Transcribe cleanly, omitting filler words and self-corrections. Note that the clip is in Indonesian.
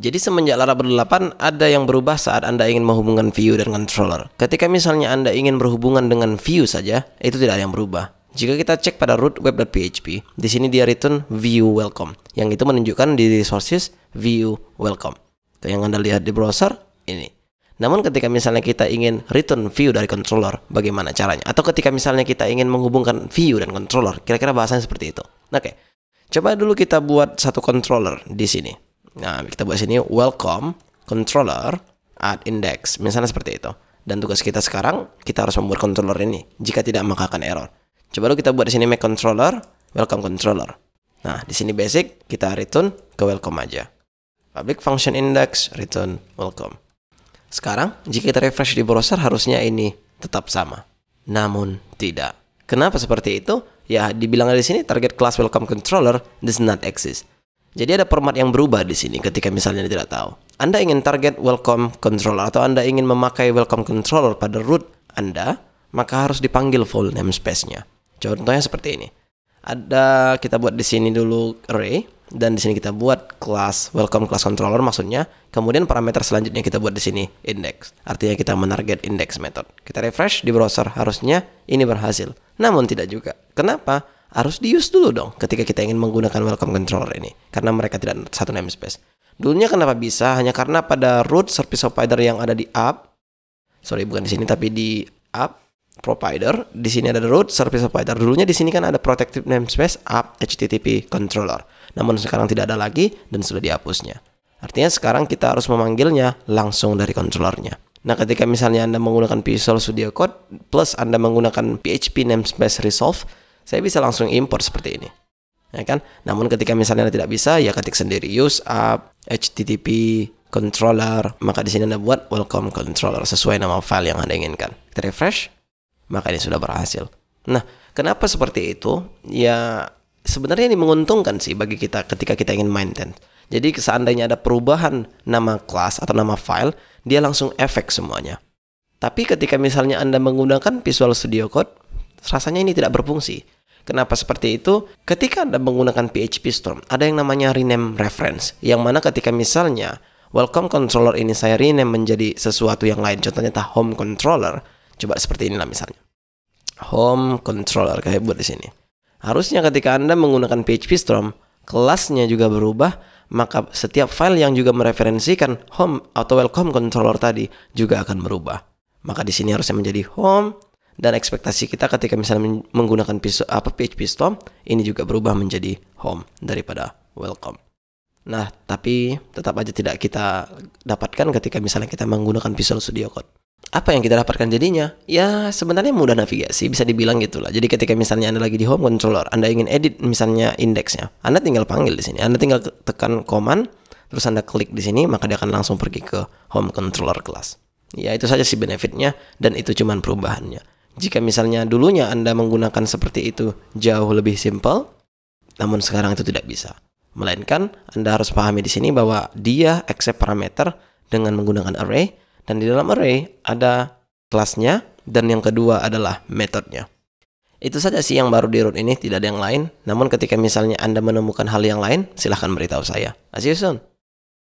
Jadi semenjak Laravel 8 ada yang berubah saat Anda ingin menghubungkan view dan controller. Ketika misalnya Anda ingin berhubungan dengan view saja, itu tidak ada yang berubah. Jika kita cek pada root web.php, di sini dia return view welcome, yang itu menunjukkan di resources view welcome. Itu yang Anda lihat di browser ini. Namun ketika misalnya kita ingin return view dari controller, bagaimana caranya? Atau ketika misalnya kita ingin menghubungkan view dan controller, kira-kira bahasanya seperti itu. Oke, coba dulu kita buat satu controller di sini. Nah, kita buat sini welcome controller add index, misalnya seperti itu. Dan tugas kita sekarang, kita harus membuat controller ini. Jika tidak, maka akan error. Coba dulu kita buat di sini make controller welcome controller. Nah, di sini basic kita return ke welcome aja. Public function index return welcome. Sekarang, jika kita refresh di browser, harusnya ini tetap sama. Namun tidak. Kenapa seperti itu? Ya, dibilang di sini target class welcome controller does not exist. Jadi ada format yang berubah di sini ketika misalnya tidak tahu. Anda ingin target welcome controller atau Anda ingin memakai welcome controller pada root Anda, maka harus dipanggil full namespace-nya. Contohnya seperti ini. Kita buat di sini dulu array dan di sini kita buat class welcome class controller maksudnya. Kemudian parameter selanjutnya kita buat di sini index. Artinya kita menarget index method. Kita refresh di browser, harusnya ini berhasil. Namun tidak juga. Kenapa? Harus di use dulu dong ketika kita ingin menggunakan welcome controller ini, karena mereka tidak satu namespace. Dulunya kenapa bisa? Hanya karena pada root service provider yang ada di app, bukan di sini tapi di app provider, di sini ada root service provider. Dulunya di sini kan ada protected namespace app http controller. Namun sekarang tidak ada lagi dan sudah dihapusnya. Artinya sekarang kita harus memanggilnya langsung dari controllernya. Nah, ketika misalnya Anda menggunakan Visual Studio Code plus Anda menggunakan PHP namespace resolve, saya bisa langsung import seperti ini, ya kan? Namun ketika misalnya Anda tidak bisa, ya ketik sendiri use app http controller, maka di sini Anda buat welcome controller sesuai nama file yang Anda inginkan. Kita refresh, maka ini sudah berhasil. Nah, kenapa seperti itu? Ya, sebenarnya ini menguntungkan sih bagi kita ketika kita ingin maintain. Jadi seandainya ada perubahan nama kelas atau nama file, dia langsung efek semuanya. Tapi ketika misalnya Anda menggunakan Visual Studio Code, rasanya ini tidak berfungsi. Kenapa seperti itu? Ketika Anda menggunakan PHP Storm, ada yang namanya rename reference, yang mana ketika misalnya welcome controller ini saya rename menjadi sesuatu yang lain, contohnya home controller, coba seperti inilah misalnya. Home controller kayak buat di sini. Harusnya ketika Anda menggunakan PHP Storm, kelasnya juga berubah, maka setiap file yang juga mereferensikan home atau welcome controller tadi juga akan berubah. Maka di sini harusnya menjadi home. Dan ekspektasi kita ketika misalnya menggunakan PHP Storm, ini juga berubah menjadi home daripada welcome. Nah, tapi tetap aja tidak kita dapatkan ketika misalnya kita menggunakan Visual Studio Code. Apa yang kita dapatkan jadinya? Ya, sebenarnya mudah navigasi, bisa dibilang gitulah. Jadi ketika misalnya Anda lagi di home controller, Anda ingin edit misalnya indeksnya, Anda tinggal panggil di sini. Anda tinggal tekan command, terus Anda klik di sini, maka dia akan langsung pergi ke home controller class. Ya, itu saja sih benefitnya, dan itu cuman perubahannya. Jika misalnya dulunya Anda menggunakan seperti itu jauh lebih simple, namun sekarang itu tidak bisa. Melainkan Anda harus pahami di sini bahwa dia accept parameter dengan menggunakan array, dan di dalam array ada kelasnya, dan yang kedua adalah metodenya. Itu saja sih yang baru di root ini, tidak ada yang lain. Namun ketika misalnya Anda menemukan hal yang lain, silahkan beritahu saya. See you soon.